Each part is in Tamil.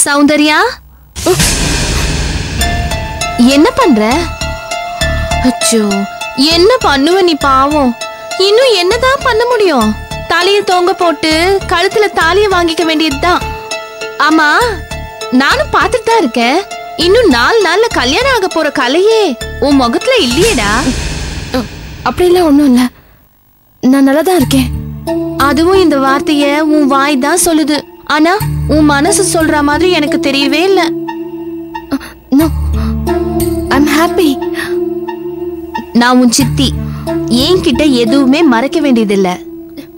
சௌந்தர்யா, என்ன பண்ற? அச்சோ, என்ன பண்ணுவ நீ? பாவம், இன்னும் என்னதான் பண்ண முடியும்? தாலிய தொங்க போட்டு கழுத்துல தாலிய வாங்கிக்க வேண்டியதுதான். ஆமா, நானும் பார்த்துட்டு தான் இருக்கேன். இன்னும் 4 நாள்ல கல்யாணம் ஆக போற கலையே உன் முகத்துல இல்லையேடா. அப்படிலாம் ஒண்ணும் இல்ல, நான் நல்லா தான் இருக்கேன். அதுவும் இந்த வார்த்தைய உன் வாய் தான் சொல்லுது, ஆனா உன் மனசு சொல்ற மாதிரி எனக்கு தெரியவே இல்ல. No, I'm happy. நான் உன் சித்தி, என்கிட்ட எதுவுமே மறைக்க வேண்டியதில்ல.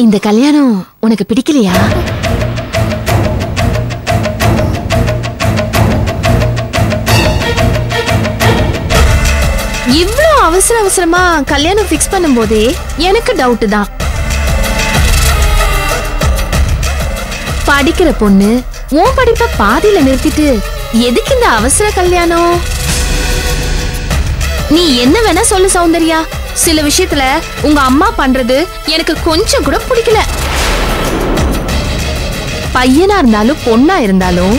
இந்த கல்யாணம் உனக்கு பிடிக்கலையா? இவ்ளோ அவசரமா கல்யாணம் ஃபிக்ஸ் பண்ணும் போதே எனக்கு டவுட் தான். படிக்கிற பொண்ணு உன் படிப்ப பாதியில நிறுத்திட்டு எதுக்கு இந்த அவசர கல்யாணம்? நீ என்ன வேணா சொல்லு சௌந்தர்யா, சில விஷயத்துல உங்க அம்மா பண்றது எனக்கு கொஞ்சம் கூட பிடிக்கல. பையனா இருந்தாலும் பொண்ணா இருந்தாலும்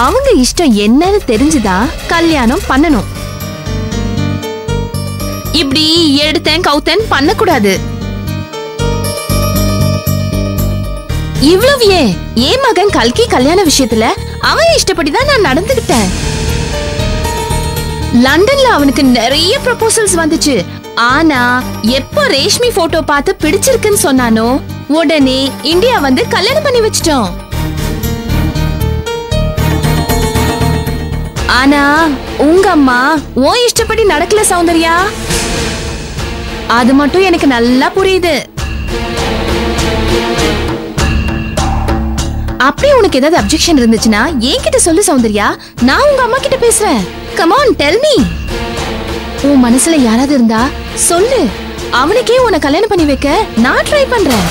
அவங்க இஷ்டம் என்னன்னு தெரிஞ்சுதான் கல்யாணம் பண்ணணும். இப்படி எடுத்தேன் கவுத்தேன் பண்ணக்கூடாது. இவ்வளவு ஏன் மகன் கல்கி கல்யாண விஷயத்துல அவன் இஷ்டப்படிதான் நான் நடந்துகிட்டேன். லண்டன்ல அவனுக்கு நிறைய ப்ரொபோசல்ஸ் வந்துச்சு. ஆனா எப்போ ரேஷ்மி போட்டோ பார்த்து பிடிச்சிருக்குன்னு சொன்னானோ உடனே இந்தியா வந்து கல்யாணம் பண்ணி வச்சிட்டோம். ஆனா உங்க அம்மா உன் இஷ்டப்படி நடக்கல சௌந்தர்யா, அது மட்டும் எனக்கு நல்லா புரியுது. அப்படி உனக்கு ஏதாவது அப்ஜெக்ஷன் இருந்துச்சுன்னா என்கிட்ட சொல்லு சௌந்தர்யா, நான் உங்க அம்மா கிட்ட பேசுறேன். Come on, tell me. உன் மனசுல யாராவது இருந்தா சொல்லு, அவனுக்கே உன்னை கல்யாணம் பண்ணி வைக்க நான் ட்ரை பண்றேன்.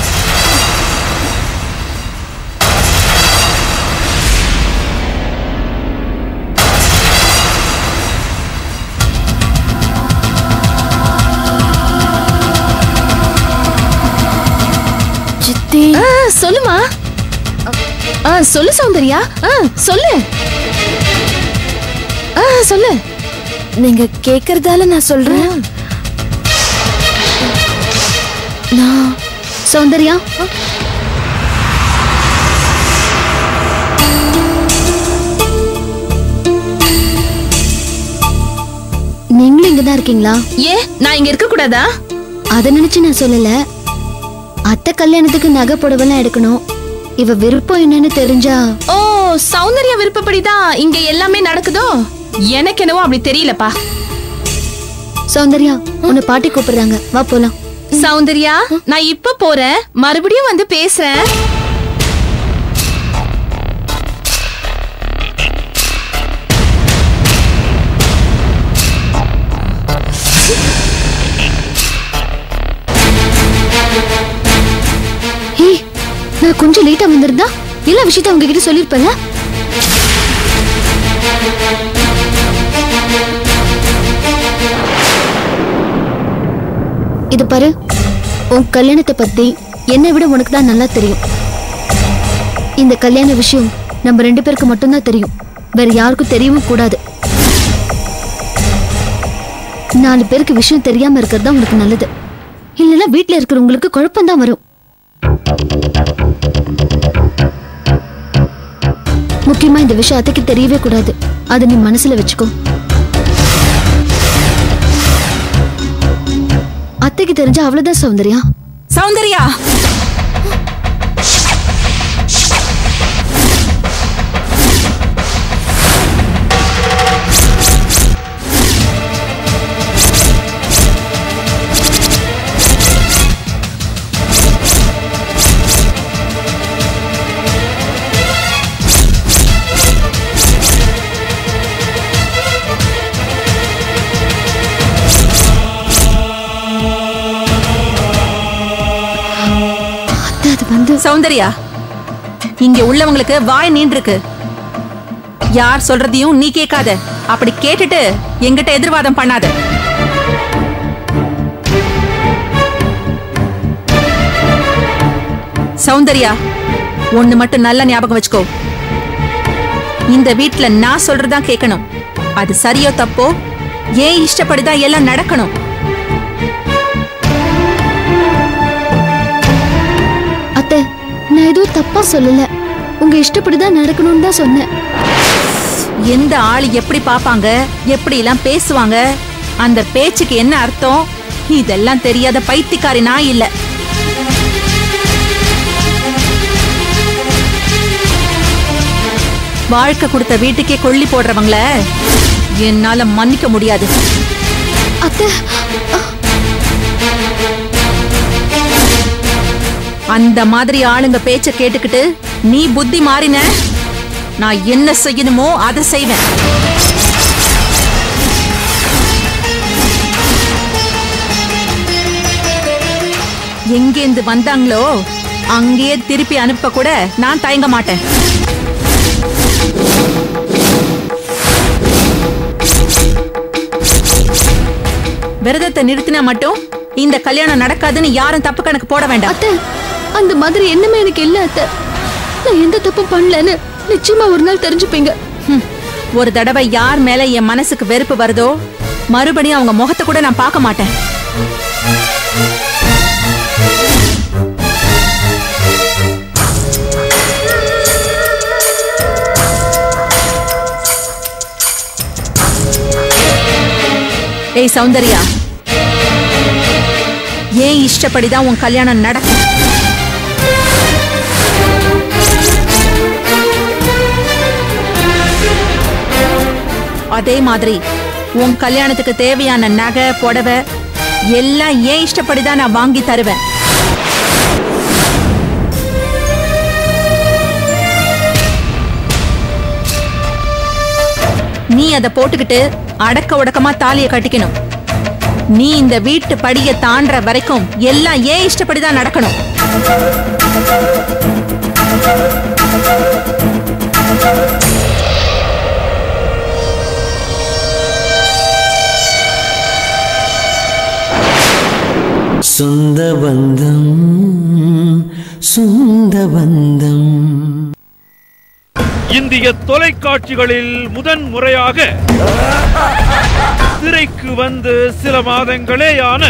சித்தி, சொல்லுமா. சொல்லு சௌந்தர்யா, சொல்லு. சொல்லு. நீங்க கேக்குறதால நான் சொல்றேன். நான் சௌந்தர்யா, நீங்களும் இங்கதான் இருக்கீங்களா? ஏன் நான் இங்க இருக்க கூடாதா? அத நினைச்சு நான் சொல்லல. அத்தை கல்யாணத்துக்கு நகை புடவெல்லாம் எடுக்கணும். இவ விருப்பம் என்னன்னு தெரிஞ்சா. ஓ, சௌந்தர்யா விருப்பப்படிதான் இங்க எல்லாமே நடக்குதோ? எனக்கு என்னவோ அப்படி தெரியலப்பா. சௌந்தர்யா, உன்னை பாட்டி கூப்பிடுறாங்க, வா போலாம். சௌந்தர்யா, நான் இப்ப போறேன், மறுபடியும் வந்து பேசுறேன். நான் கொஞ்சம் லேட்டா வந்திருந்தா எல்லா விஷயத்த உங்ககிட்ட சொல்லிருப்பேன்ல. இது பாரு, உன் கல்யாணத்தை பத்தி என்னை விட உனக்கு தான் நல்லா தெரியும். இந்த கல்யாண விஷயம் நம்ம 2 பேருக்கு மட்டும்தான் தெரியும், வேற யாருக்கும் தெரியவும் கூடாது. 4 பேருக்கு விஷயம் தெரியாம இருக்கிறது தான் உனக்கு நல்லது. இல்லைன்னா வீட்டுல இருக்கிறவங்களுக்கு குழப்பம் தான் வரும். முக்கியமா இந்த விஷயம் அத்தைக்கு தெரியவே கூடாது, அதை நீ மனசுல வச்சுக்கோ. அத்தைக்கு தெரிஞ்சா அவ்வளவுதான் சௌந்தர்யா. சௌந்தர்யா, சௌந்தர்யா, இங்க உள்ளவங்களுக்கு வாய் நீண்டிருக்கு. யார் சொல்றதையும் நீ கேட்காத. அப்படி கேட்டுட்டு எங்கிட்ட எதிர்வாதம் பண்ணாத. சௌந்தர்யா, ஒண்ணு மட்டும் நல்ல ஞாபகம் வச்சுக்கோ. இந்த வீட்ல நான் சொல்றதா கேட்கணும். அது சரியோ தப்போ ஏன் இஷ்டப்படிதான் எல்லாம் நடக்கணும். அத்தை, நான் எதுவும் தப்பா சொல்லல. உங்க இஷ்டப்படிதான் நடக்கணும்னு தான் சொன்னேன். எந்த ஆளு எப்படி பாப்பாங்க, எப்படி எல்லாம் பேசுவாங்க, அந்த பேச்சுக்கு என்ன அர்த்தம், இதெல்லாம் தெரியாத பைத்தியக்காரி நான் இல்ல. வாழ்க்கை கொடுத்த வீட்டுக்கே கொள்ளி போடுறவங்கள என்னால மன்னிக்க முடியாது. அத்தை, அந்த மாதிரி ஆளுங்க பேச்ச கேட்டுக்கிட்டு நீ புத்தி மாறின, நான் என்ன செய்யணுமோ அதை செய்வேன். எங்கேந்து வந்தாங்களோ அங்கேயே திருப்பி அனுப்ப கூட நான் தயங்க மாட்டேன். விரதத்தை நிறுத்தினா மட்டும் இந்த கல்யாணம் நடக்காதுன்னு யாரும் தப்பு கணக்கு போட வேண்டாம். அத்தை, அந்த மாதிரி என்னமே எனக்கு இல்ல அத்தை. நான் எந்த தப்பும் பண்ணலன்னு நிச்சயமா ஒரு நாள் தெரிஞ்சுப்பீங்க. ஒரு தடவை யார் மேல என் மனசுக்கு வெறுப்பு வருதோ மறுபடியும் அவங்க முகத்தை கூட நான் பார்க்க மாட்டேன். ஏய் சௌந்தர்யா, ஏன் இஷ்டப்படிதான் உன் கல்யாணம் நடக்கும். அதே மாதிரி உன் கல்யாணத்துக்கு தேவையான நகை புடவை எல்லாம் ஏன் இஷ்டப்படிதான் நான் வாங்கி தருவேன். நீ அதை போட்டுக்கிட்டு அடக்க உடக்கமா தாலிய கட்டிக்கணும். நீ இந்த வீட்டு படியை தாண்டற வரைக்கும் எல்லாம் ஏன் இஷ்டப்படிதான் நடக்கணும். சொந்த பந்தம் சொந்த பந்தம். இந்திய தொலைக்காட்சிகளில் முதன் முறையாக திரைக்கு வந்து சில மாதங்களேயான